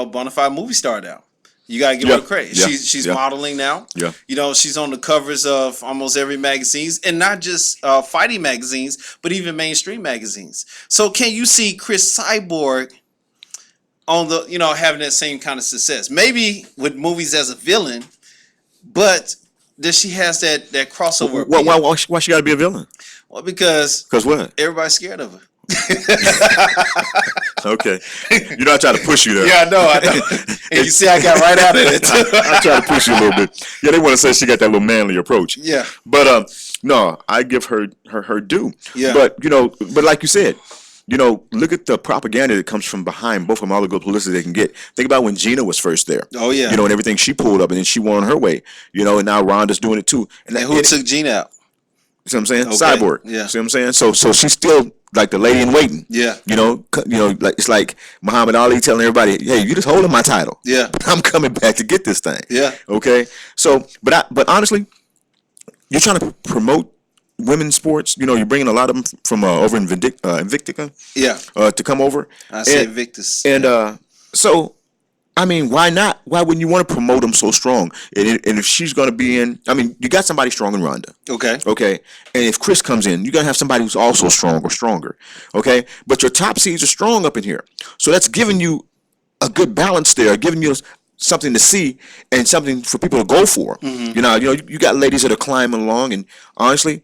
bona fide movie star now. You gotta give her credit. She's modeling now. Yeah. She's on the covers of almost every magazines, and not just fighting magazines, but even mainstream magazines. So can you see Chris Cyborg on the having that same kind of success? Maybe with movies as a villain, but does she has that crossover? Why she got to be a villain? Well, because what? Everybody's scared of her. Okay. You know I try to push you there. Yeah, I know. And you see I got right out of it. I try to push you a little bit. Yeah, they want to say she got that little manly approach. Yeah. But no, I give her due. Yeah. But but like you said, look at the propaganda that comes from behind both of them, all the good publicity they can get. Think about when Gina was first there. Oh yeah. And everything she pulled up and then she won her way. And now Ronda's doing it too. And who took Gina out? See what I'm saying? Okay. Cyborg. Yeah. See what I'm saying? So she's still like the lady in waiting. Yeah. Like it's like Muhammad Ali telling everybody, "Hey, you just holding my title. Yeah. I'm coming back to get this thing." Yeah. Okay. So, but honestly, you're trying to promote women's sports. You're bringing a lot of them from over in Invictica. Yeah. To come over. I say Invictus. And so. I mean, why not? Why wouldn't you want to promote them so strong? And if she's going to be in, I mean, you got somebody strong in Ronda. Okay. Okay. And if Chris comes in, you're going to have somebody who's also strong or stronger. Okay. But your top seeds are strong up in here. So that's giving you a good balance there, giving you something to see and something for people to go for. Mm-hmm. You got ladies that are climbing along, and honestly,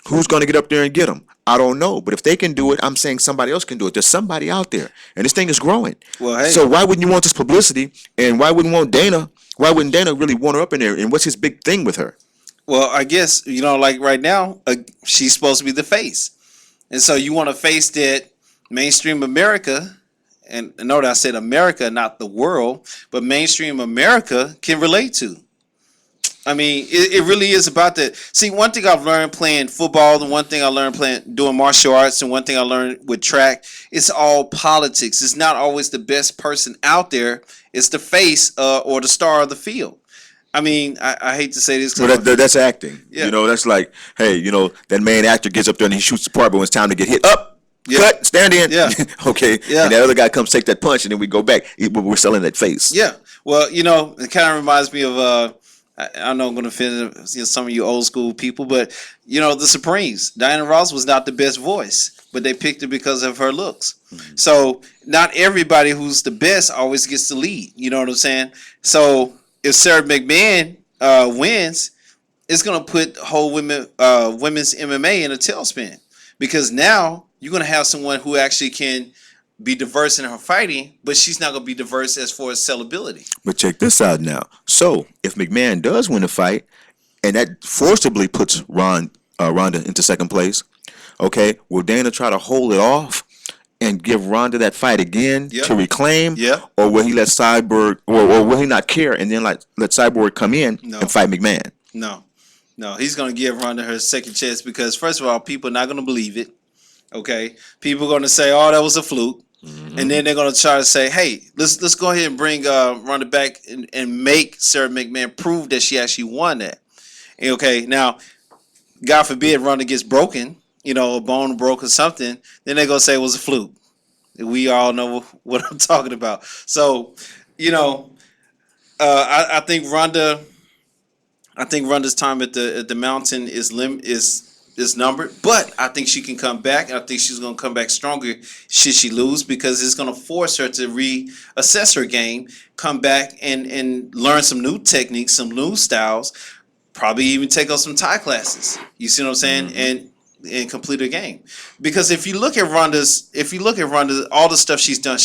who's going to get up there and get them? I don't know, but if they can do it, I'm saying somebody else can do it. There's somebody out there, and this thing is growing. Well, hey. So why wouldn't you want this publicity, and why wouldn't Dana really want her up in there, and what's his big thing with her? Well, I guess, like right now, she's supposed to be the face. And so you want a face that mainstream America, and note I said America, not the world, but mainstream America can relate to. I mean, it really is about that. See, one thing I've learned playing football, and one thing I learned doing martial arts, and one thing I learned with track, it's all politics. It's not always the best person out there. It's the face or the star of the field. I mean, I hate to say this. Well, that's acting. Yeah. That's like, hey, that main actor gets up there and he shoots the part, but when it's time to get hit, up, cut, stand in. Yeah. Okay. Yeah. And that other guy comes take that punch, and then we go back. We're selling that face. Yeah. Well, it kind of reminds me of I know I'm going to offend some of you old school people, but the Supremes. Diana Ross was not the best voice, but they picked her because of her looks. Mm-hmm. So not everybody who's the best always gets the lead. You know what I'm saying? So if Sarah McMahon wins, it's going to put whole women's MMA in a tailspin, because now you're going to have someone who actually can be diverse in her fighting, but she's not going to be diverse as far as sellability. But check this out now. So if McMahon does win a fight, and that forcibly puts Ronda into second place, okay, will Dana try to hold it off and give Ronda that fight again Yep. to reclaim? Yeah. Or will he let Cyborg, or will he not care and then let Cyborg come in No. and fight McMahon? No. He's going to give Ronda her second chance because, first of all, people are not going to believe it. Okay? People are going to say, oh, that was a fluke. Mm-hmm. And then they're going to try to say, hey, let's go ahead and bring Ronda back and make Sarah McMahon prove that she actually won that. Okay, now, God forbid Ronda gets broken, a bone broke or something, then they're going to say it was a fluke. We all know what I'm talking about. So, I think Ronda's time at the mountain is numbered, but I think she can come back. I think she's going to come back stronger should she lose, because it's going to force her to reassess her game, come back and learn some new techniques, some new styles, probably even take on some Thai classes. You see what I'm saying? Mm-hmm. And complete her game. Because if you look at Ronda, all the stuff she's done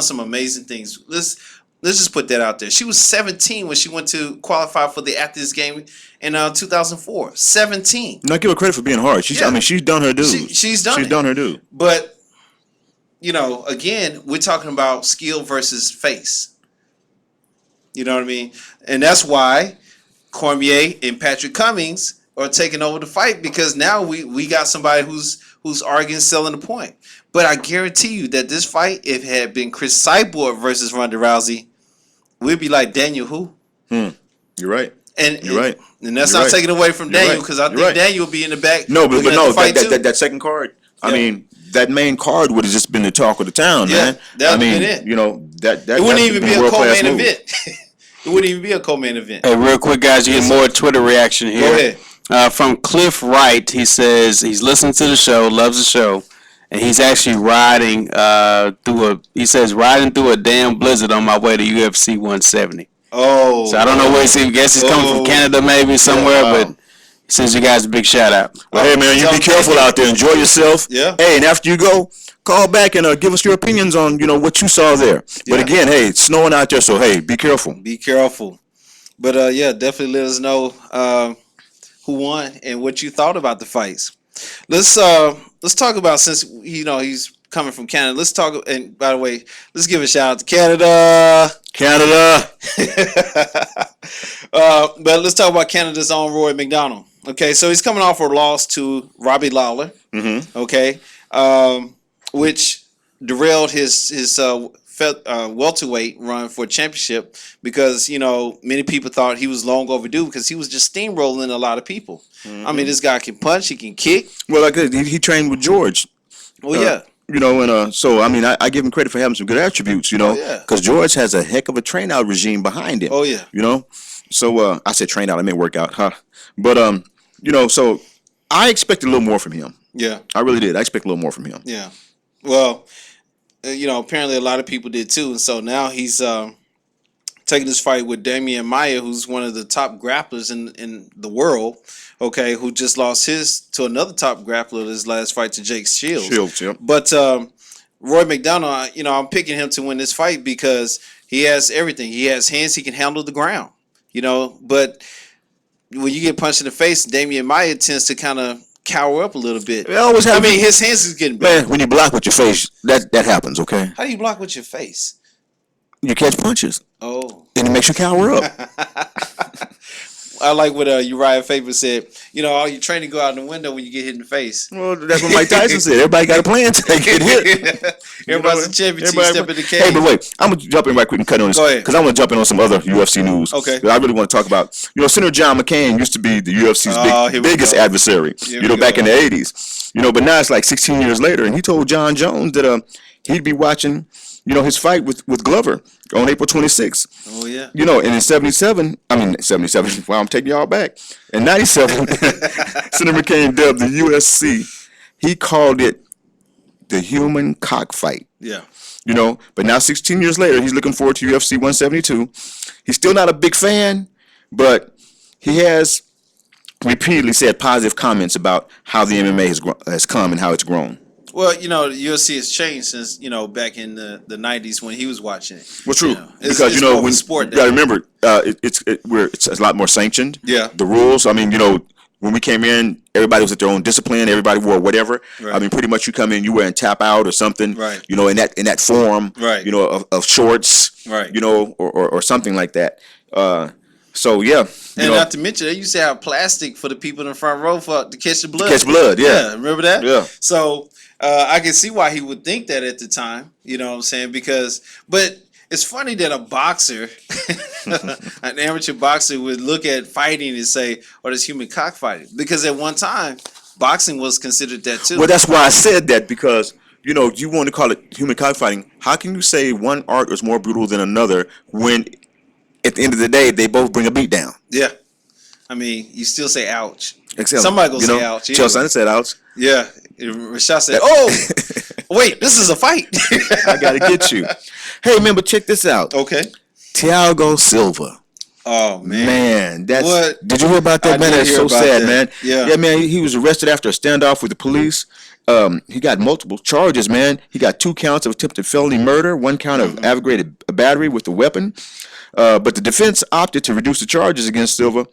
some amazing things. Let's just put that out there. She was 17 when she went to qualify for the Athens game in 2004. 17. Not give her credit for being hard. She's done her due. She's done her due. But again, we're talking about skill versus face. You know what I mean? And that's why Cormier and Patrick Cummings are taking over the fight, because now we got somebody who's arguing, selling the point. But I guarantee you that this fight, if it had been Chris Cyborg versus Ronda Rousey, we'd be like, Daniel who? You're right. You're right. And that's not taking away from Daniel, because I think Daniel will be in the back. No, but that second card, I mean, that main card would have just been the talk of the town, man. That would have been it. It wouldn't even be a co-main event. It wouldn't even be a co-main event. Hey, real quick, guys, you get more Twitter reaction here. Go ahead. From Cliff Wright, he says he's listening to the show, loves the show, and he's actually riding riding through a damn blizzard on my way to UFC 170. Oh. So I don't know where he's coming from, Canada maybe somewhere, but he sends you guys a big shout out. Well, hey man, you be careful out there. Enjoy yourself. Yeah. Hey, and after you go, call back and give us your opinions on what you saw there. Yeah. But again, hey, it's snowing out there, so hey, be careful. Be careful. But definitely let us know who won and what you thought about the fights. Let's talk about, since he's coming from Canada. Let's talk, and by the way, let's give a shout out to Canada. But let's talk about Canada's own Roy McDonald. Okay, so he's coming off a loss to Robbie Lawler. Mm-hmm. Okay, which derailed his welterweight run for championship, because many people thought he was long overdue, because he was just steamrolling a lot of people. Mm-hmm. I mean, this guy can punch, he can kick. Well, like he trained with George. Well, yeah. So I mean, I give him credit for having some good attributes, because George has a heck of a train out regime behind him. Oh yeah. So I said train out, I meant workout, huh? But so I expected a little more from him. Yeah, I really did. I expect a little more from him. Yeah. Well, apparently a lot of people did too, and so now he's taking this fight with Damian Maia, who's one of the top grapplers in the world. Okay, who just lost to another top grappler his last fight, to Jake Shields. Yep. But Roy McDonald, I'm picking him to win this fight because he has everything. He has hands, he can handle the ground. But when you get punched in the face, Damian Maia tends to kind of cower up a little bit. It always happens. I mean, his hands is getting better. Man, when you block with your face, that happens, okay? How do you block with your face? You catch punches. Oh. And it makes you cower up. I like what Uriah Faber said. All your training go out the window when you get hit in the face. Well, that's what Mike Tyson said. Everybody got a plan to get hit. Everybody's a champion. Step in the cage. Hey, but wait, I'm gonna jump in right quick and cut on this. Go ahead. Because I'm gonna jump in on some other UFC news. Okay. That I really want to talk about. Senator John McCain used to be the UFC's biggest adversary. Back in the '80s. But now it's like 16 years later, and he told John Jones that he'd be watching his fight with Glover on April 26th. Oh, yeah. And in 77, wow, I'm taking y'all back. In 97, Senator McCain dubbed the UFC, he called it the human cockfight. Yeah. But now 16 years later, he's looking forward to UFC 172. He's still not a big fan, but he has repeatedly said positive comments about how the MMA has come and how it's grown. Well, the UFC has changed since, back in the 90s when he was watching it. Well, true. Because, when sport, you got to remember, it's a lot more sanctioned. Yeah. The rules, I mean, when we came in, everybody was at their own discipline. Everybody wore whatever. Right. I mean, pretty much you come in, you wearing tap out or something. Right. You know, in that form. Right. You know, of shorts. Right. You know, or something like that. So yeah. And not to mention, they used to have plastic for the people in the front row to catch the blood. Catch blood. Yeah. Remember that? Yeah. So I can see why he would think that at the time. You know what I'm saying? But it's funny that a boxer, an amateur boxer, would look at fighting and say, "Oh, there's human cockfighting," because at one time, boxing was considered that too. Well, that's why I said that, because you know you want to call it human cockfighting. How can you say one art is more brutal than another when, at the end of the day, they both bring a beat down? Yeah, I mean, you still say "ouch." Except, somebody gonna say "ouch." Chael Sonnen said "ouch." Yeah, Rashad said, "Oh, wait, this is a fight." I gotta get you. Hey, man, but check this out. Okay. Thiago Silva. Oh man, that's what? Did you hear about that, I man? did That's hear so about sad, that. man. Yeah, man. He was arrested after a standoff with the police. He got multiple charges, man. He got 2 counts of attempted felony murder, 1 count of aggravated battery with a weapon. But the defense opted to reduce the charges against Silva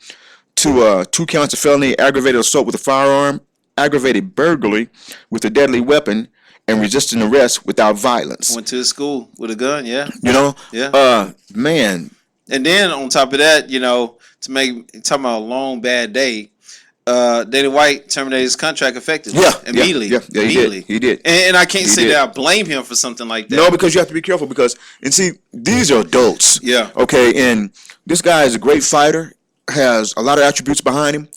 to 2 counts of felony aggravated assault with a firearm, aggravated burglary with a deadly weapon, and resisting arrest without violence. Went to his school with a gun. Yeah. You know. Yeah. Man. And then on top of that, you know, talking about a long bad day, Dana White terminated his contract effectively. Immediately. Yeah, he did. And I can't say that I blame him for something like that. No, because you have to be careful, and see, these are adults. Yeah. Okay, and this guy is a great fighter, has a lot of attributes behind him,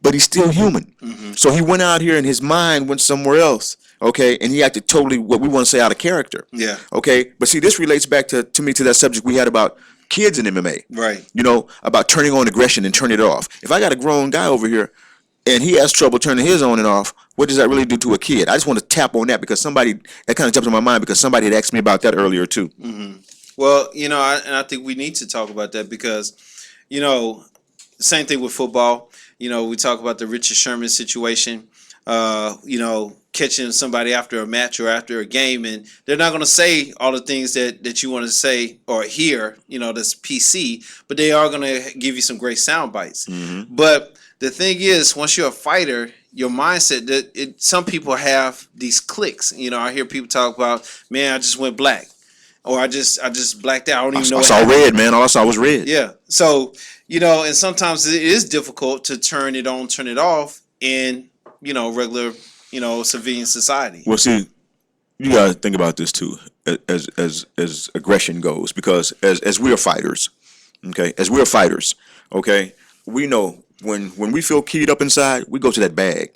but he's still human. Mm-hmm. So he went out here and his mind went somewhere else. Okay, and he acted totally, what we want to say, out of character. Yeah. Okay, but see, this relates back to that subject we had about kids in MMA. Right. You know, about turning on aggression and turning it off. If I got a grown guy over here and he has trouble turning his on and off, what does that really do to a kid? I just want to tap on that because that kind of jumped in my mind because somebody had asked me about that earlier too. Mm-hmm. Well, you know, I think we need to talk about that because, you know, same thing with football. You know, we talk about the Richard Sherman situation. You know, catching somebody after a match or after a game, and they're not going to say all the things that you want to say or hear, you know, that's PC, but they are going to give you some great sound bites. Mm-hmm. But the thing is, once you're a fighter, your mindset, some people have these clicks. You know, I hear people talk about, man, I just went black, or I just blacked out. I don't even know. I saw red, man. All I saw was red. Yeah. So, you know, and sometimes it is difficult to turn it on, turn it off in, you know, regular, you know, civilian society. Well, see, you gotta think about this too, as aggression goes, because as we are fighters, okay, we know when we feel keyed up inside, we go to that bag.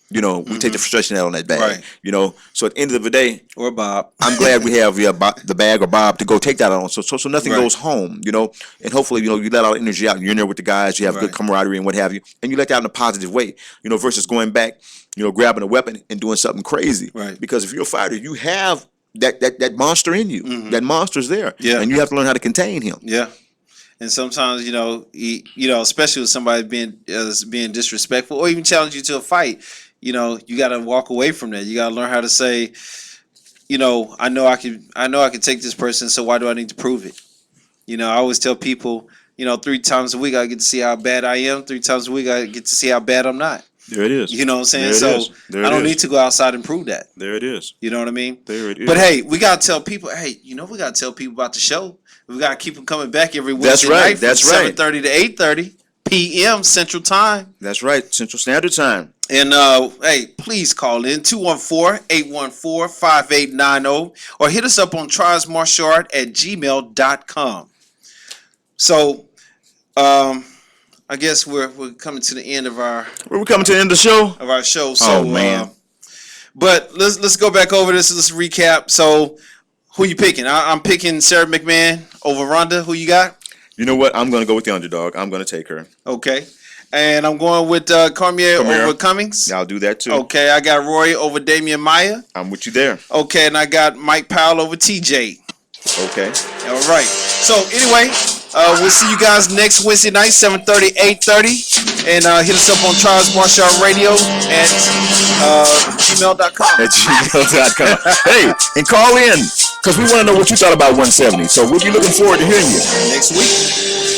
You know, we take the frustration out on that bag. Right. You know, so at the end of the day, or Bob, I'm glad we have the bag or Bob to go take that on. So nothing goes home. You know, and hopefully, you know, you let all the energy out. You're in there with the guys. You have good camaraderie and what have you, and you let that out in a positive way. You know, versus going back, you know, grabbing a weapon and doing something crazy. Right. Because if you're a fighter, you have that monster in you. Mm-hmm. That monster's there. Yeah. And you have to learn how to contain him. Yeah. And sometimes, you know, especially with somebody being disrespectful or even challenge you to a fight, you know, you got to walk away from that. You got to learn how to say, you know, I know I can take this person, so why do I need to prove it? You know, I always tell people, you know, 3 times a week I get to see how bad I am. 3 times a week I get to see how bad I'm not. There it is. You know what I'm saying? I don't need to go outside and prove that. There it is. You know what I mean? There it is. But hey, we got to tell people, we got to tell people about the show. We got to keep them coming back every Wednesday night from 7:30 to 8:30 p.m. Central Time. That's right, Central Standard Time. And, hey, please call in 214-814-5890 or hit us up on trialsmartialart@gmail.com. So, I guess we're coming to the end of our... We're coming to the end of the show? Of our show. So, man. But let's go back over this. Let's recap. So, who you picking? I'm picking Sarah McMahon over Ronda. Who you got? You know what? I'm going to go with the underdog. I'm going to take her. Okay. And I'm going with Cormier over Cummings. Yeah, I'll do that too. Okay, I got Roy over Damian Maia. I'm with you there. Okay, and I got Mike Powell over TJ. Okay. All right. So anyway, we'll see you guys next Wednesday night, 7:30, 8:30. And hit us up on Charles Martial Radio at gmail.com. At gmail.com. Hey, and call in, because we want to know what you thought about 170. So we'll be looking forward to hearing you. Next week.